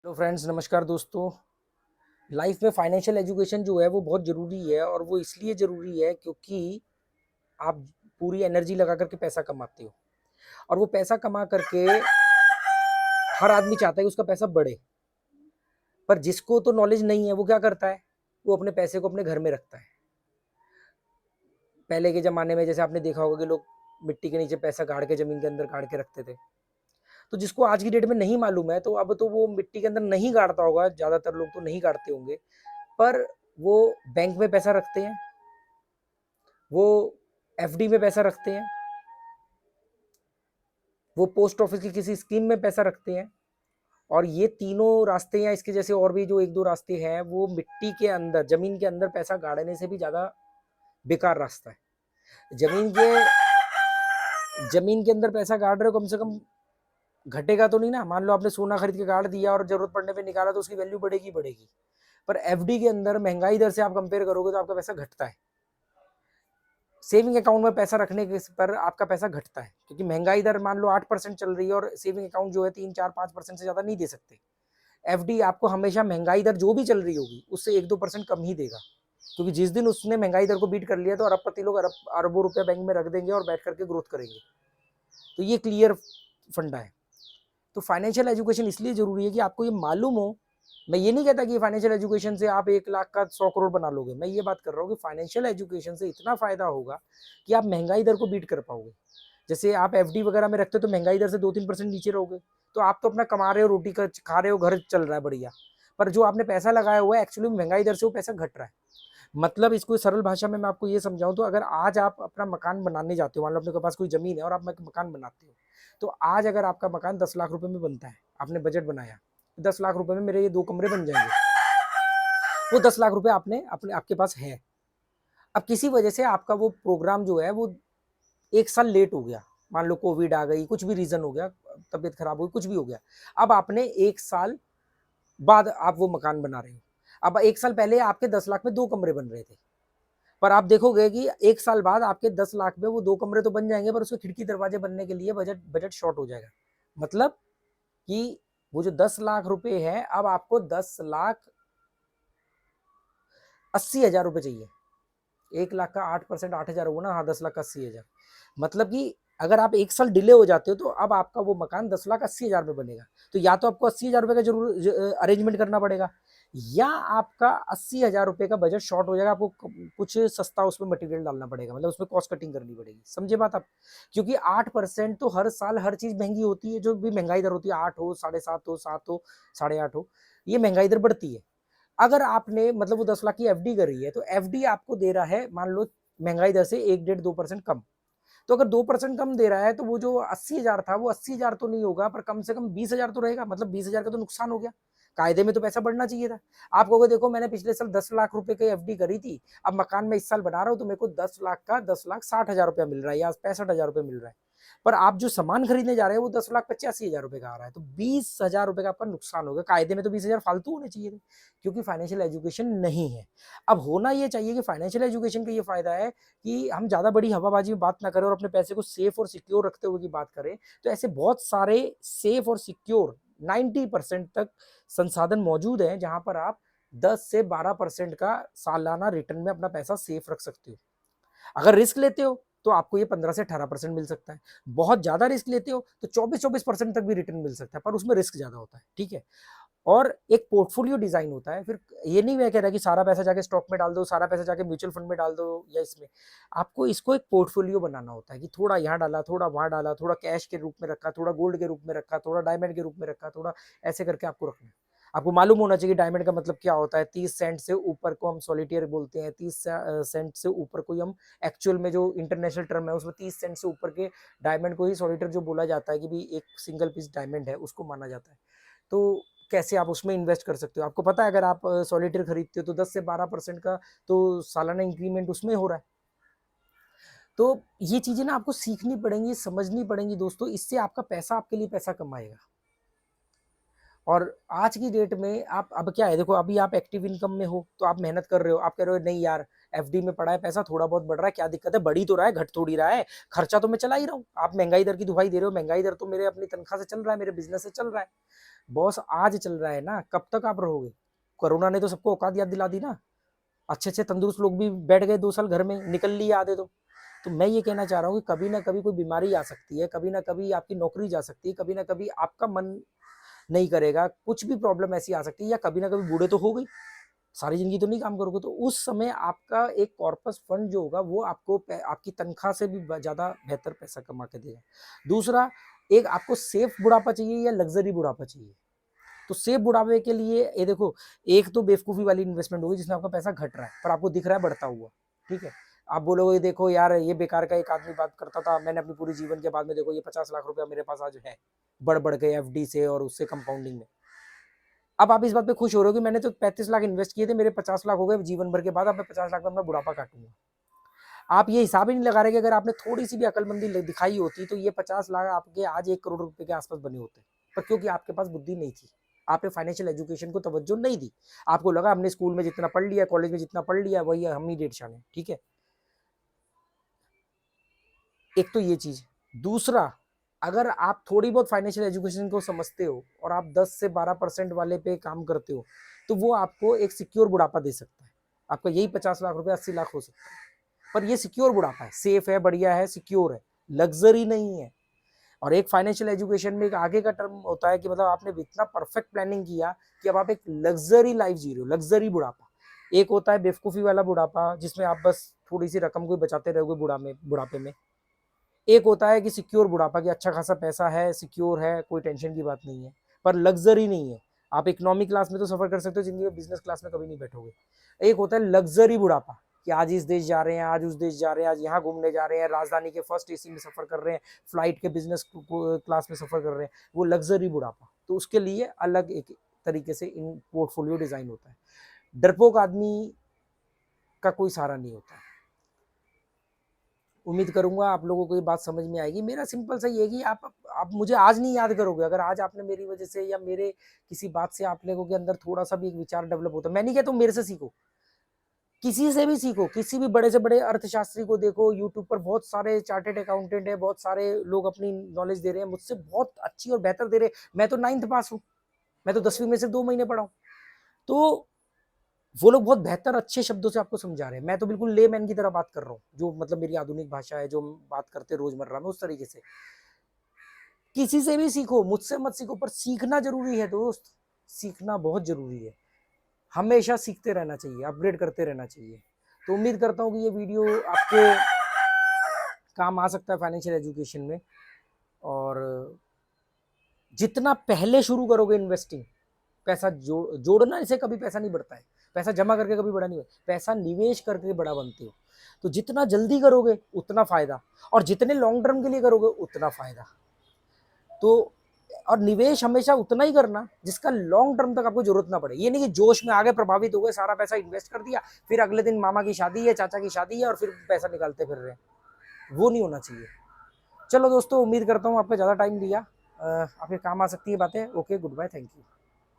Hello friends, नमस्कार दोस्तों। Life में फाइनेंशियल एजुकेशन जो है वो बहुत ज़रूरी है, और वो इसलिए ज़रूरी है क्योंकि आप पूरी एनर्जी लगा करके पैसा कमाते हो, और वो पैसा कमा करके हर आदमी चाहता है कि उसका पैसा बढ़े। पर जिसको तो नॉलेज नहीं है वो क्या करता है, वो अपने पैसे को अपने घर में रखता है। पहले के ज़माने में जैसे आपने देखा होगा कि लोग मिट्टी के नीचे पैसा गाड़ के ज़मीन के अंदर गाड़ के रखते थे। तो जिसको आज की डेट में नहीं मालूम है, तो अब तो वो मिट्टी के अंदर नहीं गाड़ता होगा, ज़्यादातर लोग तो नहीं गाड़ते होंगे, पर वो बैंक में पैसा रखते हैं, वो एफडी में पैसा रखते हैं, वो पोस्ट ऑफिस की किसी स्कीम में पैसा रखते हैं। और ये तीनों रास्ते हैं, इसके जैसे और भी जो एक दो रास्ते हैं, वो मिट्टी के अंदर, जमीन के अंदर पैसा गाड़ने से भी ज्यादा बेकार रास्ता है। जमीन के अंदर पैसा गाड़ रहे हो, कम से कम घटेगा तो नहीं ना। मान लो आपने सोना खरीद के गाड़ दिया और जरूरत पड़ने पे निकाला, तो उसकी वैल्यू बढ़ेगी बढ़ेगी। पर एफडी के अंदर महंगाई दर से आप कंपेयर करोगे तो आपका पैसा घटता है। सेविंग अकाउंट में पैसा रखने के पर आपका पैसा घटता है, क्योंकि महंगाई दर मान लो 8% चल रही है, और सेविंग अकाउंट जो है 3 4 5% से ज्यादा नहीं दे सकते। एफडी आपको हमेशा महंगाई दर जो भी चल रही होगी उससे 1 2% कम ही देगा, क्योंकि जिस दिन उसने महंगाई दर को बीट कर लिया तो अरबपति लोग अरबों रुपया बैंक में रख देंगे और बैठ करके ग्रोथ करेंगे। तो ये क्लियर फंडा है। तो फाइनेंशियल एजुकेशन इसलिए जरूरी है कि आपको ये मालूम हो। मैं ये नहीं कहता कि फाइनेंशियल एजुकेशन से आप 1 लाख का 100 करोड़ बना लोगे। मैं ये बात कर रहा हूँ कि फाइनेंशियल एजुकेशन से इतना फायदा होगा कि आप महंगाई दर को बीट कर पाओगे। जैसे आप एफडी वगैरह में रखते हो तो महंगाई दर से 2 3% नीचे रहोगे, तो आप तो अपना कमा रहे हो, रोटी का खा रहे हो, घर चल रहा है बढ़िया। पर जो आपने पैसा लगाया हुआ है, एक्चुअली महंगाई दर से वो पैसा घट रहा है। मतलब इसको सरल भाषा में मैं आपको ये समझाऊं, तो अगर आज आप अपना मकान बनाने जाते हो, मान लो अपने पास कोई जमीन है और आप मकान बनाते हो, तो आज अगर आपका मकान 10 लाख रुपए में बनता है, आपने बजट बनाया 10 लाख रुपए में मेरे ये 2 कमरे बन जाएंगे, वो 10 लाख रुपए आपने अपने आपके पास है। अब किसी वजह से आपका वो प्रोग्राम जो है वो 1 साल लेट हो गया, मान लो कोविड आ गई, कुछ भी रीजन हो गया, तबीयत खराब हुई, कुछ भी हो गया। अब आपने 1 साल बाद आप वो मकान बना रहे हो। अब 1 साल पहले आपके 10 लाख में 2 कमरे बन रहे थे, पर आप देखोगे कि 1 साल बाद आपके 10 लाख में वो 2 कमरे तो बन जाएंगे, पर उसके खिड़की दरवाजे बनने के लिए बजट बजट शॉर्ट हो जाएगा। मतलब कि वो जो 10 लाख रुपए है, अब आपको 10,80,000 रुपए चाहिए। 1 लाख का 8% 8,000 हुआ ना, हाँ, 10,80,000। मतलब कि अगर आप 1 साल डिले हो जाते हो तो अब आपका वो मकान 10,80,000 में बनेगा। तो या तो आपको 80,000 रुपए का जरूर अरेंजमेंट करना पड़ेगा, या आपका 80,000 रुपए का बजट शॉर्ट हो जाएगा, आपको कुछ सस्ता उसमें मटेरियल डालना पड़ेगा, मतलब उसमें कॉस्ट कटिंग करनी पड़ेगी। समझे बात आप? क्योंकि 8% तो हर साल हर चीज महंगी होती है, जो भी महंगाई दर होती है, 8 हो, 7.5 हो, 7 हो, 8.5 हो, ये महंगाई दर बढ़ती है। अगर आपने मतलब वो 10 लाख की एफडी करी है, तो एफडी आपको दे रहा है मान लो महंगाई दर से 1 1.5 2% कम। तो अगर 2% कम दे रहा है, तो वो जो 80,000 था वो 80,000 तो नहीं होगा, पर कम से कम 20,000 तो रहेगा। मतलब 20,000 का तो नुकसान हो गया। कायदे में तो पैसा बढ़ना चाहिए था। आप कहोगे देखो मैंने पिछले साल 10 लाख रुपए की एफडी करी थी, अब मकान में इस साल बना रहा हूं, तो मेरे को 10 लाख का 10,60,000 रुपया मिल रहा है, या 65,000 रुपये मिल रहा है। पर आप जो सामान खरीदने जा रहे हैं वो 10,85,000 रुपए का आ रहा है, तो 20,000 रुपए का आपका नुकसान हो गया। कायदे में तो 20,000 फालतू होने चाहिए थे, क्योंकि फाइनेंशियल एजुकेशन नहीं है। अब होना ये चाहिए कि फाइनेंशियल एजुकेशन का ये फायदा है कि हम ज्यादा बड़ी हवाबाजी में बात ना करें और अपने पैसे को सेफ और सिक्योर रखते हुए की बात करें। तो ऐसे बहुत सारे सेफ और सिक्योर 90% तक संसाधन मौजूद हैं, जहां पर आप 10 से 12% का सालाना रिटर्न में अपना पैसा सेफ रख सकते हो। अगर रिस्क लेते हो तो आपको ये 15 से 18% मिल सकता है। बहुत ज्यादा रिस्क लेते हो तो 24% तक भी रिटर्न मिल सकता है, पर उसमें रिस्क ज्यादा होता है। ठीक है। और एक पोर्टफोलियो डिजाइन होता है। फिर ये नहीं मैं कह रहा कि सारा पैसा जाके स्टॉक में डाल दो, सारा पैसा जाके म्यूचुअल फंड में डाल दो, या इसमें आपको इसको एक पोर्टफोलियो बनाना होता है कि थोड़ा यहाँ डाला, थोड़ा वहां डाला, थोड़ा कैश के रूप में रखा, थोड़ा गोल्ड के रूप में रखा, थोड़ा डायमंड के रूप में रखा, थोड़ा ऐसे करके आपको रखना है। आपको मालूम होना चाहिए डायमंड का मतलब क्या होता है। 30 सेंट से ऊपर को हम सॉलिटेयर बोलते हैं, 30 सेंट से ऊपर को हम एक्चुअल में जो इंटरनेशनल टर्म है उसमें 30 सेंट से ऊपर के डायमंड को ही सॉलिटेयर जो बोला जाता है कि भी एक सिंगल पीस डायमंड है, उसको माना जाता है। तो कैसे आप उसमें इन्वेस्ट कर सकते हो, आपको पता है। अगर आप सॉलिटेयर खरीदते हो तो 10 से 12% का तो सालाना इंक्रीमेंट उसमें हो रहा है। तो ये चीजें ना आपको सीखनी पड़ेंगी, समझनी पड़ेंगी दोस्तों, इससे आपका पैसा आपके लिए पैसा कमाएगा। और आज की डेट में आप अब क्या है, देखो अभी आप एक्टिव इनकम में हो तो आप मेहनत कर रहे हो, आप कह रहे हो नहीं यार एफडी में पड़ा है पैसा, थोड़ा बहुत बढ़ रहा है, क्या दिक्कत है, बढ़ी तो रहा है, घट थोड़ी रहा है, खर्चा तो मैं चला ही रहा हूँ। आप महंगाई दर की दुहाई दे रहे हो, महंगाई दर तो मेरे अपनी तनख्वाह से चल रहा है, मेरे बिजनेस से चल रहा है। बॉस आज चल रहा है ना, कब तक आप रहोगे? कोरोना ने तो सबको औकात याद दिला दी ना, अच्छे अच्छे तंदुरुस्त लोग भी बैठ गए 2 साल घर में, निकल लिए आधे तो मैं ये कहना चाह रहा हूँ कि कभी ना कभी कोई बीमारी आ सकती है, कभी ना कभी आपकी नौकरी जा सकती है, कभी ना कभी आपका मन नहीं करेगा, कुछ भी प्रॉब्लम ऐसी आ सकती है, या कभी ना कभी बूढ़े तो हो गई, सारी जिंदगी तो नहीं काम करोगे, तो उस समय आपका एक कॉर्पस फंड जो होगा वो आपको आपकी तनख्वाह से भी ज्यादा बेहतर पैसा कमा के देगा। दूसरा, एक आपको सेफ बुढ़ापा चाहिए या लग्जरी बुढ़ापा चाहिए? तो सेफ बुढ़ापे के लिए ये देखो, एक तो बेवकूफी वाली इन्वेस्टमेंट होगी जिसमें आपका पैसा घट रहा है पर आपको दिख रहा है बढ़ता हुआ, ठीक है। आप बोलोगे देखो यार ये बेकार का एक आदमी बात करता था, मैंने अपनी पूरी जीवन के बाद में देखो ये 50 लाख रुपया मेरे पास आज है, बढ़ के एफडी से और उससे कंपाउंडिंग में। अब आप इस बात पे खुश हो रहे हो कि मैंने तो 35 लाख इन्वेस्ट किए थे, मेरे 50 लाख हो गए जीवन भर के बाद, अब मैं 50 लाख में अपना बुढ़ापा काटूंगा। आप ये हिसाब ही नहीं लगा रहे कि अगर आपने थोड़ी सी भी अकलमंदी दिखाई होती तो ये 50 लाख आपके आज 1 करोड़ रुपए के आसपास बने होते, पर क्योंकि आपके पास बुद्धि नहीं थी, आपने फाइनेंशियल एजुकेशन को तवज्जो नहीं दी, आपको लगा हमने स्कूल में जितना पढ़ लिया, कॉलेज में जितना पढ़ लिया वही हम ही डेढ़ शान है, ठीक है। एक तो ये चीज। दूसरा, अगर आप थोड़ी बहुत फाइनेंशियल एजुकेशन को समझते हो और आप 10 से 12% वाले पे काम करते हो तो वो आपको एक सिक्योर बुढ़ापा दे सकता है। आपका यही 50 लाख रुपए 80 लाख हो सकता है, पर ये सिक्योर बुढ़ापा है, सेफ है, बढ़िया है, सिक्योर है, लग्जरी नहीं है। और एक फाइनेंशियल एजुकेशन में एक आगे का टर्म होता है कि मतलब आपने इतना परफेक्ट प्लानिंग किया कि अब आप एक लग्जरी लाइफ जी रहे हो, लग्जरी बुढ़ापा। एक होता है बेवकूफी वाला बुढ़ापा जिसमें आप बस थोड़ी सी रकम को बचाते रहोगे बुढ़ापे में। एक होता है कि सिक्योर बुढ़ापा, कि अच्छा खासा पैसा है, सिक्योर है, कोई टेंशन की बात नहीं है, पर लग्जरी नहीं है। आप इकोनॉमी क्लास में तो सफर कर सकते हो जिंदगी में, बिजनेस क्लास में कभी नहीं बैठोगे। एक होता है लग्जरी बुढ़ापा, कि आज इस देश जा रहे हैं, आज उस देश जा रहे हैं, आज यहाँ घूमने जा रहे हैं, राजधानी के फर्स्ट एसी में सफर कर रहे हैं, फ्लाइट के बिजनेस क्लास में सफर कर रहे हैं, वो लग्जरी बुढ़ापा। तो उसके लिए अलग एक तरीके से इन पोर्टफोलियो डिजाइन होता है। डरपोक आदमी का कोई सहारा नहीं होता है। उम्मीद करूंगा आप लोगों को ये बात समझ में आएगी। मेरा सिंपल सा ये है कि आप मुझे आज नहीं याद करोगे, अगर आज आपने मेरी वजह से या मेरे किसी बात से आप लोगों के अंदर थोड़ा सा भी एक विचार डेवलप होता है, मैं नहीं कहता हूँ मेरे से सीखो, किसी से भी सीखो, किसी भी बड़े से बड़े अर्थशास्त्री को देखो, यूट्यूब पर बहुत सारे चार्टेड अकाउंटेंट है, बहुत सारे लोग अपनी नॉलेज दे रहे हैं, मुझसे बहुत अच्छी और बेहतर दे रहे हैं। मैं तो 9th पास हूँ, मैं तो 10वीं में से 2 महीने पढ़ा हूँ, तो वो लोग बहुत बेहतर अच्छे शब्दों से आपको समझा रहे हैं, मैं तो बिल्कुल लेमैन की तरह बात कर रहा हूँ, जो मतलब मेरी आधुनिक भाषा है, जो बात करते हैं रोजमर्रा में उस तरीके से। किसी से भी सीखो, मुझसे मत सीखो, पर सीखना जरूरी है दोस्त, सीखना बहुत जरूरी है, हमेशा सीखते रहना चाहिए, अपग्रेड करते रहना चाहिए। तो उम्मीद करता हूँ कि ये वीडियो आपके काम आ सकता है फाइनेंशियल एजुकेशन में। और जितना पहले शुरू करोगे इन्वेस्टिंग, पैसा जोड़ना, इसे कभी पैसा नहीं बढ़ता है, पैसा जमा करके कभी बड़ा नहीं होता, पैसा निवेश करके बड़ा बनते हो। तो जितना जल्दी करोगे उतना फायदा, और जितने लॉन्ग टर्म के लिए करोगे उतना फायदा। तो और निवेश हमेशा उतना ही करना जिसका लॉन्ग टर्म तक आपको जरूरत ना पड़े। ये नहीं कि जोश में आगे प्रभावित हो गए, सारा पैसा इन्वेस्ट कर दिया, फिर अगले दिन मामा की शादी है, चाचा की शादी है और फिर पैसा निकालते फिर रहे हैं, वो नहीं होना चाहिए। चलो दोस्तों, उम्मीद करता हूँ आपने ज़्यादा टाइम लिया, आपके काम आ सकती है बातें। Okay, goodbye, thank you.